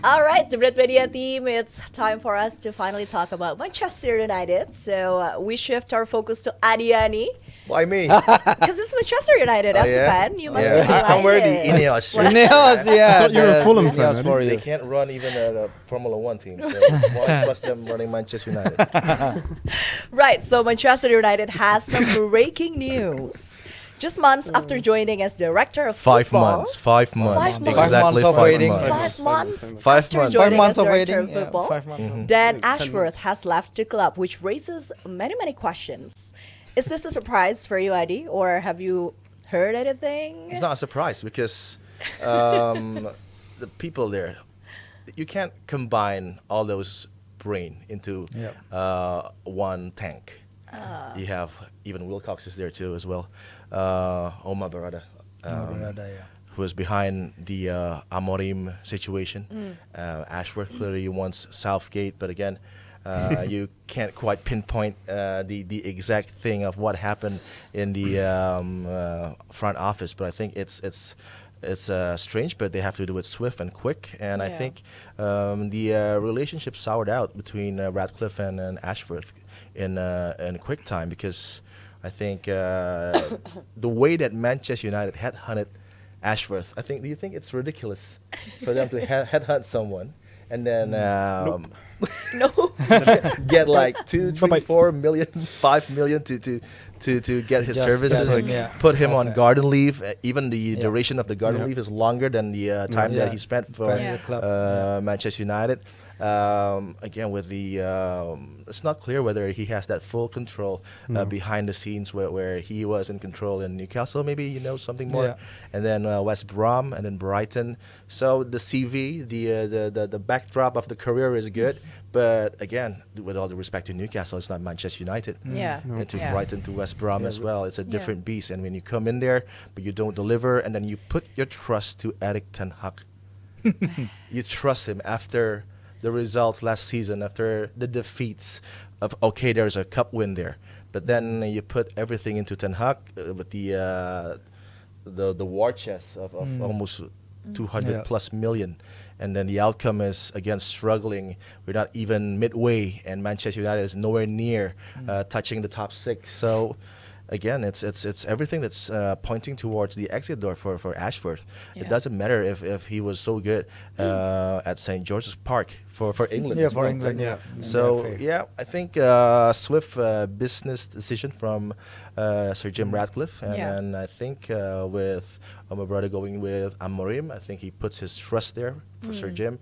All right, the Brit Media team, it's time for us to finally talk about Manchester United. So we shift our focus to Adiani. Why me? Because it's Manchester United as a fan. You must be delighted. I'm wearing the Ineos shirt. Ineos, yeah. I thought you were a Fulham Ineos fan, for They you. can't run even a Formula One team, so why trust them running Manchester United? Right, so Manchester United has some breaking news. Just months after joining as director of 5 football. months. 5 months. 5 months. Exactly 5 months of 5 waiting. months. 5 months 5 after months. joining 5 months as of director waiting. of football. 5 months. Dan Ashworth has left the club, which raises many questions. Is this a surprise for you, Adi, or have you heard anything? It's not a surprise because the people there, you can't combine all those brain into one tank. You have even Wilcox is there too as well. Omar Barada, who is behind the Amorim situation. Ashworth clearly wants Southgate, but again, you can't quite pinpoint the exact thing of what happened in the front office. But I think it's strange, but they have to do it swift and quick. And I think the relationship soured out between Radcliffe and Ashworth in quick time, because I think the way that Manchester United headhunted Ashworth, do you think it's ridiculous for them to headhunt someone and then No. get like 2, 3, 4 million, 5 million to get his services, put him on garden leave. Even the duration of the garden leave is longer than the time that he spent for Manchester United. Again, with the it's not clear whether he has that full control behind the scenes where he was in control in Newcastle. Maybe you know something more. And then West Brom and then Brighton. So the CV, the backdrop of the career is good, but again, with all the respect to Newcastle, it's not Manchester United. And to Brighton, to West Brom as well, it's a different beast. And when you come in there, but you don't deliver, and then you put your trust to Erik ten Hag, you trust him after the results last season, after the defeats of there's a cup win there, but then you put everything into Ten Hag with the war chest of almost 200 plus million, and then the outcome is again struggling. We're not even midway, and Manchester United is nowhere near touching the top 6. So again, it's everything that's pointing towards the exit door for Ashworth. It doesn't matter if he was so good at St. George's Park for England. Yeah, for England. So I think swift business decision from Sir Jim Ratcliffe, and I think with my brother going with Amorim, I think he puts his trust there for Sir Jim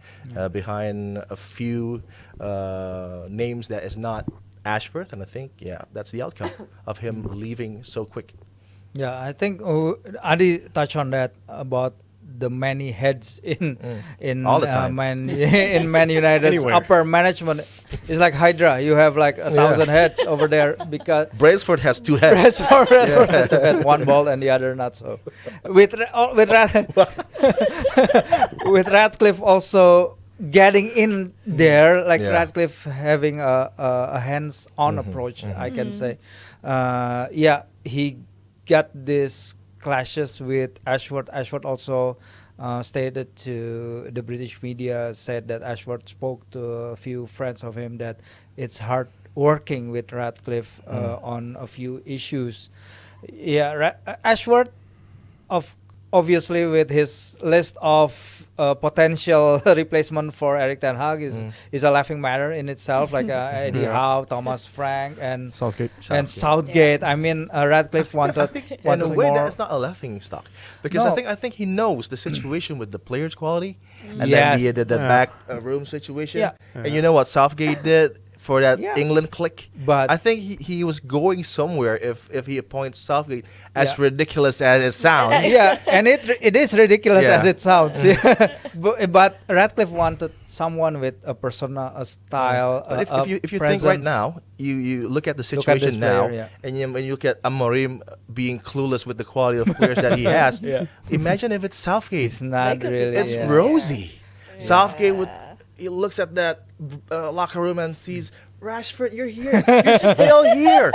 behind a few names that is not Ashworth, and I think that's the outcome of him leaving so quick. Yeah, I think Adi touched on that about the many heads in all the time. in Man United's Anywhere. upper management. It's like Hydra. You have like 1,000 heads over there because Brailsford has 2 heads. Brailsford has to have one ball and the other not so. With Radcliffe also getting in there, like Radcliffe having a hands-on approach, I can say. He got this clashes with Ashworth. Ashworth also stated to the British media, said that Ashworth spoke to a few friends of him that it's hard working with Radcliffe on a few issues. Ashworth, obviously with his list of potential replacement for Erik ten Hag is a laughing matter in itself, like Eddie Howe, Thomas Frank, and Southgate. I mean, Radcliffe wanted in a way more. that's not a laughing stock, because I think he knows the situation with the players' quality and Yes. then the back room situation. And you know what Southgate did for that England clique? But I think he was going somewhere if he appoints Southgate, as ridiculous as it sounds. and it is ridiculous as it sounds. But Radcliffe wanted someone with a persona, a style, But if you think presence. right now, you look at the situation now, player, and when you look at Amorim being clueless with the quality of players that he has, imagine if it's Southgate. It's not could be really. It's Yeah. rosy. Southgate he looks at that locker room and sees Rashford, you're here. You're still here.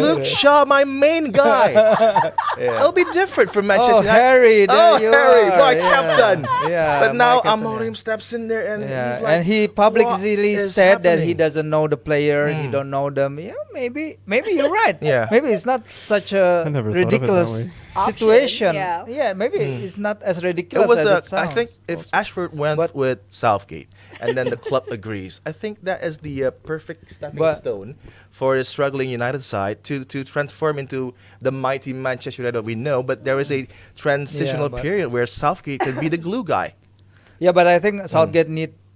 Luke Shaw, my main guy. It'll be different from Manchester United. Harry, Harry, my yeah. captain. Yeah, but now my captain, Amorim steps in there and yeah. he's like, and he publicly "What is said that he happening?" doesn't know the players, he don't know them. Yeah, maybe you're right. Yeah. Maybe it's not such a I never thought of it that ridiculous way. situation. Yeah. Maybe it's not as It ridiculous was as it sounds. I think if Ashford went with Southgate and then the club agrees, I think that is the perfect stepping stone for the struggling United side to transform into the mighty Manchester United we know. But there is a transitional period where Southgate can be the glue guy. Yeah, but I think Southgate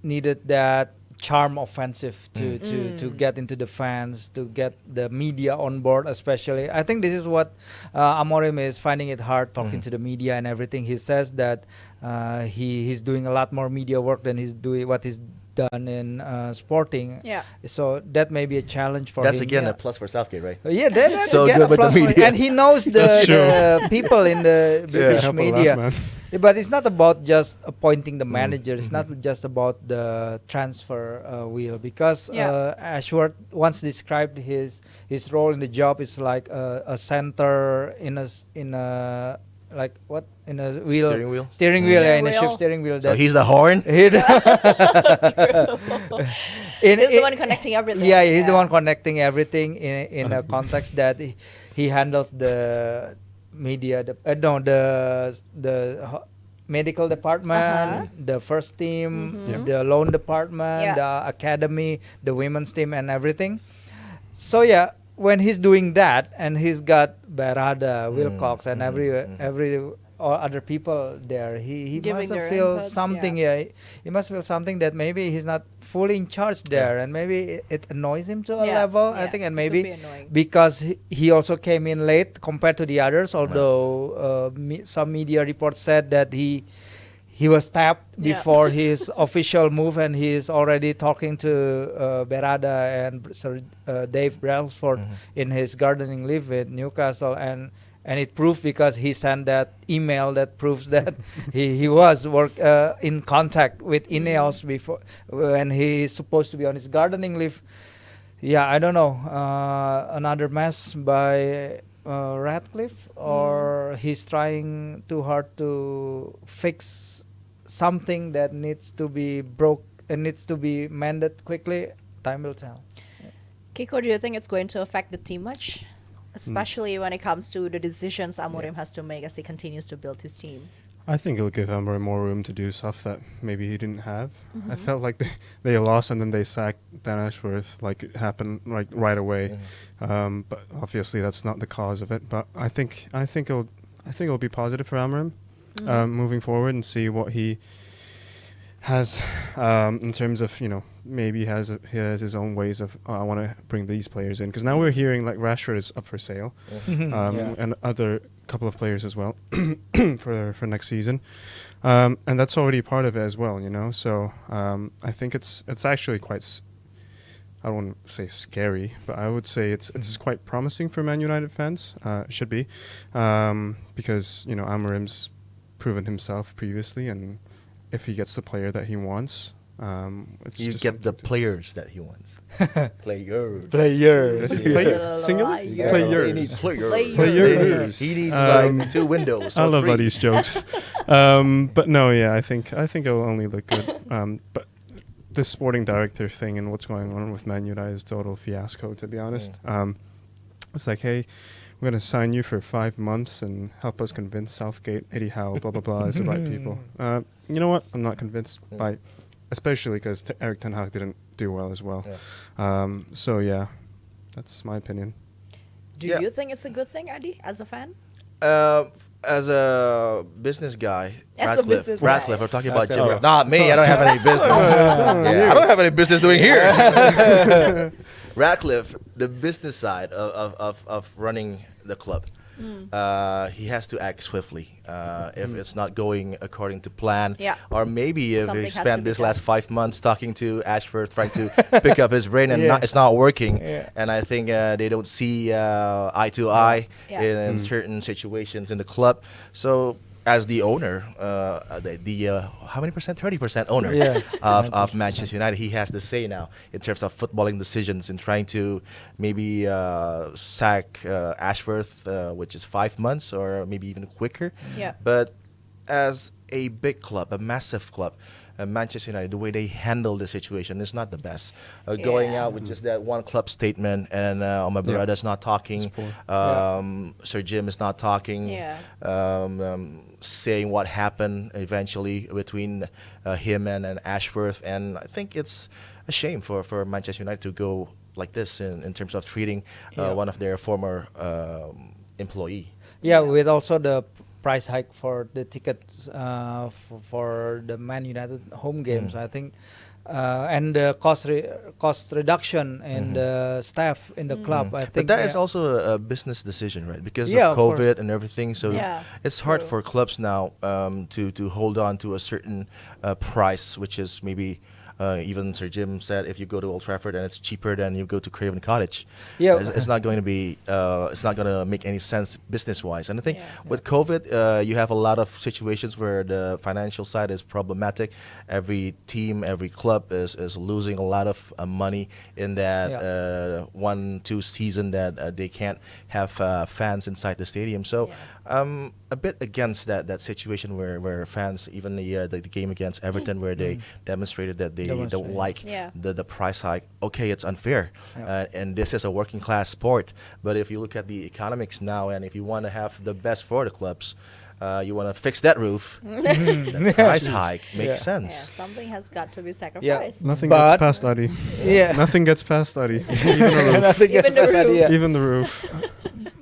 needed that charm offensive to get into the fans, to get the media on board especially. I think this is what Amorim is finding it hard talking to the media and everything. He says that he's doing a lot more media work than he's done in Sporting. Yeah. So that may be a challenge for him. That's again a plus for Southgate, right? Yeah, that's So again good a with the plus for him. media. And he knows the people in the British Help a lot, media. man. But it's not about just appointing the manager. It's not just about the transfer wheel, because Ashworth once described his role in the job is like a center in a like what in a wheel Steering wheel? yeah, in a ship steering wheel. So he's the horn. He's the one connecting everything. Yeah, he's the one connecting everything in a context that he handles the media, the medical department, the first team, the loan department, the academy, the women's team, and everything. So yeah, when he's doing that, and he's got Berada, Wilcox, and every all other people there, he Giving must have their feel inputs, something. He must feel something that maybe he's not fully in charge there, and maybe it annoys him to a level. I think, and maybe because he also came in late compared to the others. Although some media reports said that he was tapped before his official move, and he is already talking to Berada and Sir Dave Brailsford in his gardening leave with Newcastle, and it proved because he sent that email that proves that he was in contact with Ineos before when he is supposed to be on his gardening leave. Yeah, I don't know. Another mess by Ratcliffe, or he's trying too hard to fix something that needs to be mended quickly. Time will tell. Kiko, do you think it's going to affect the team much? Especially when it comes to the decisions Amorim has to make as he continues to build his team. I think it'll give Amorim more room to do stuff that maybe he didn't have. I felt like they lost and then they sacked Dan Ashworth, like it happened right away. But obviously that's not the cause of it. But I think it'll be positive for Amorim moving forward, and see what he has in terms of, maybe he has his own ways of I want to bring these players in, because now we're hearing like Rashford is up for sale, and other couple of players as well for next season, and that's already part of it as well, So I think it's actually quite. I don't want to say scary, but I would say it's quite promising for Man United fans. It should be, because Amorim's proven himself previously, and if he gets the player that he wants, you get the players that he wants. Players. Singular? He needs players. He needs like 2 windows. I love all these jokes. But no, I think it'll only look good. But this sporting director thing and what's going on with Man United is total fiasco, to be honest. It's like, hey, we're going to sign you for 5 months and help us convince Southgate, Eddie Howe, blah, blah, blah, is the right people. You know what? I'm not convinced by, especially because Eric Ten Hag didn't do well as well. So, yeah, that's my opinion. Do you think it's a good thing, Adi, as a fan? As a business guy, As a business guy. Ratcliffe, we're talking about Jim. Not me, I don't have any business. I don't have any business doing here. Ratcliffe, the business side of running the club, he has to act swiftly. If it's not going according to plan, or maybe if he spent this last 5 months talking to Ashford, trying to pick up his brain, and it's not working, and I think they don't see eye to eye in certain situations in the club. So as the owner, how many percent? 30% owner of Manchester United. He has the say now in terms of footballing decisions in trying to maybe sack Ashworth, which is 5 months or maybe even quicker. Yeah. But as a big club, a massive club, Manchester United, the way they handle the situation is not the best. Going out with just that one club statement, and my brother's not talking. Sir Jim is not talking. Saying what happened eventually between him and Ashworth, and I think it's a shame for Manchester United to go like this in terms of treating one of their former employee. Yeah, with also the price hike for the tickets for the Man United home games, I think, and the cost reduction in the staff in the club. I think, but that is also a business decision, right? Because of of COVID course. and everything. So it's hard for clubs now to hold on to a certain price, which is maybe. Even Sir Jim said, if you go to Old Trafford and it's cheaper than you go to Craven Cottage, it's not going to be, it's not going to make any sense business-wise. And I think with COVID, you have a lot of situations where the financial side is problematic. Every team, every club is losing a lot of money in that 1-2 season that they can't have fans inside the stadium. So I'm a bit against that situation where fans, even the game against Everton, where they demonstrated that they don't like the price hike. Okay, it's unfair, and this is a working class sport. But if you look at the economics now, and if you want to have the best for the clubs, you want to fix that roof, the price hike makes sense. Yeah, something has got to be sacrificed. Nothing gets past Adi. Nothing gets past Adi. Even the roof.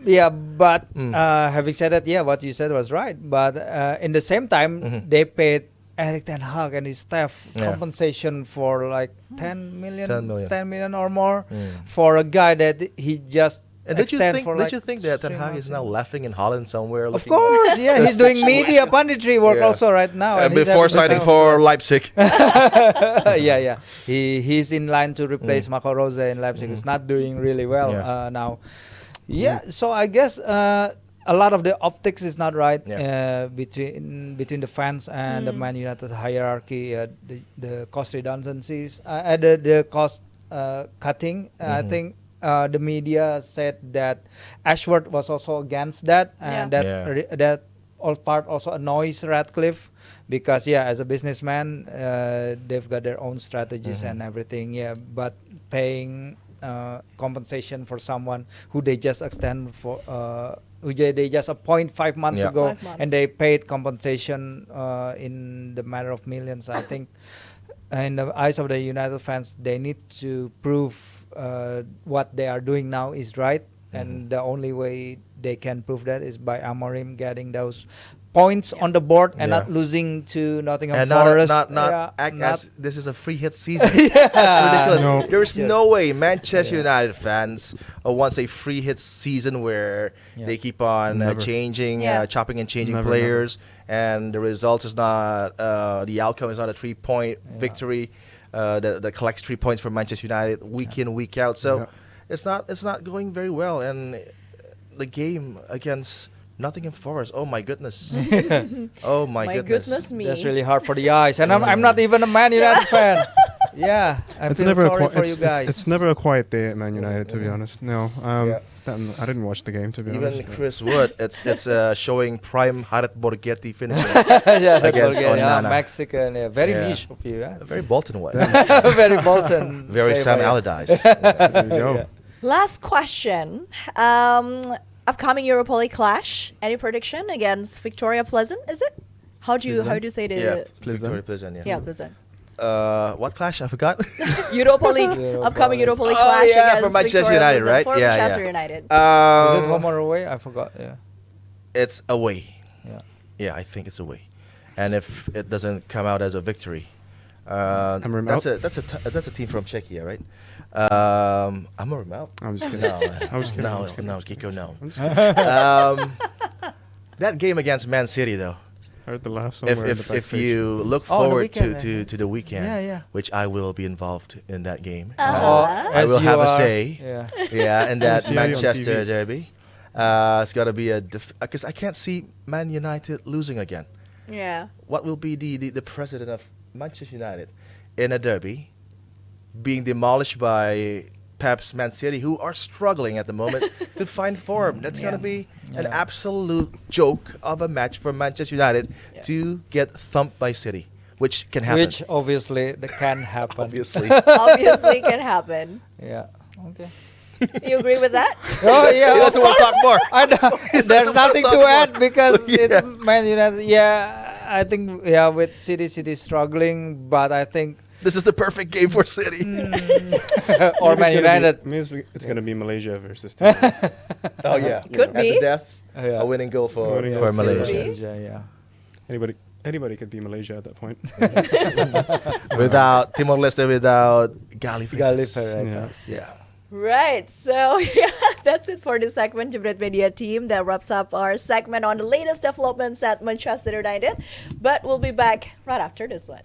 Yeah, but having said that, what you said was right. But in the same time, they paid Erik ten Hag and his staff compensation for like 10 million or more for a guy that he just don't you think that Ten Hag is now laughing in Holland somewhere? Of course, he's doing media punditry work also right now. And before signing for Leipzig. He's in line to replace Marco Rose in Leipzig. Who's not doing really well now. So I guess a lot of the optics is not right between the fans and the Man United hierarchy. The cost redundancies, the cost cutting. I think the media said that Ashworth was also against that, and that all part also annoys Ratcliffe because as a businessman, they've got their own strategies and everything. But paying compensation for someone who they just extend for who they just appoint 5 months ago, and they paid compensation in the matter of millions. I think in the eyes of the United fans, they need to prove what they are doing now is right, and the only way they can prove that is by Amorim getting those points on the board and not losing to Nottingham Forest. Not as this is a free hit season. That's ridiculous. No. There's no way Manchester United fans wants a free hit season where they keep on changing, chopping and changing players, and the result is not, the outcome is not a 3-point victory that collects 3 points for Manchester United week in, week out. So it's not going very well, and the game against Nottingham Forest. Oh my goodness! Oh my goodness me! That's really hard for the eyes, and I'm not even a Man United fan. I feel sorry for you guys. It's never a quiet day at Man United, to be honest. No, I didn't watch the game, to be honest. Even Chris Wood, it's showing prime Harit Borghetti finishing against Onana. Mexican, very niche of you. Very Bolton way. Very Bolton. Very Sam Allardyce. Last question. Upcoming Europa League clash. Any prediction against Victoria Pleasant? Is it? How do you say the Victoria Pleasant? Pleasant. What clash? I forgot. Europa League. Upcoming Europa League clash against for Manchester United, right? For Manchester United. Is it home or away? I forgot. It's away. Yeah, I think it's away. And if it doesn't come out as a victory, that's a team from Czechia, right? Amorim out. I'm just kidding. No, Kiko, no. That game against Man City, though. Heard the laugh somewhere. If you look forward to the weekend, which I will be involved in that game, I will have a say. In that Manchester derby. It's gonna be because I can't see Man United losing again. Yeah. What will be the president of Manchester United in a derby being demolished by Pep's Man City, who are struggling at the moment to find form? That's gonna be an absolute joke of a match for Manchester United to get thumped by City, which can happen. Which obviously can happen. Obviously. Obviously can happen. Yeah. Okay. You agree with that? Oh yeah. He doesn't want to talk more. I know. There's doesn't nothing wanna to talk add more. because it's Man United. Yeah, I think with City struggling, but I think This is the perfect game for City. or Man United. It's going to be Malaysia versus Timor. Oh yeah, Could at be. the death, Yeah. a winning goal for Winning goal for Malaysia. Yeah. Anybody could be Malaysia at that point. Without Timor-Leste, without Gali Freitas. Yeah. Right. So yeah, that's it for this segment, Jebret Media team. That wraps up our segment on the latest developments at Manchester United. But we'll be back right after this one.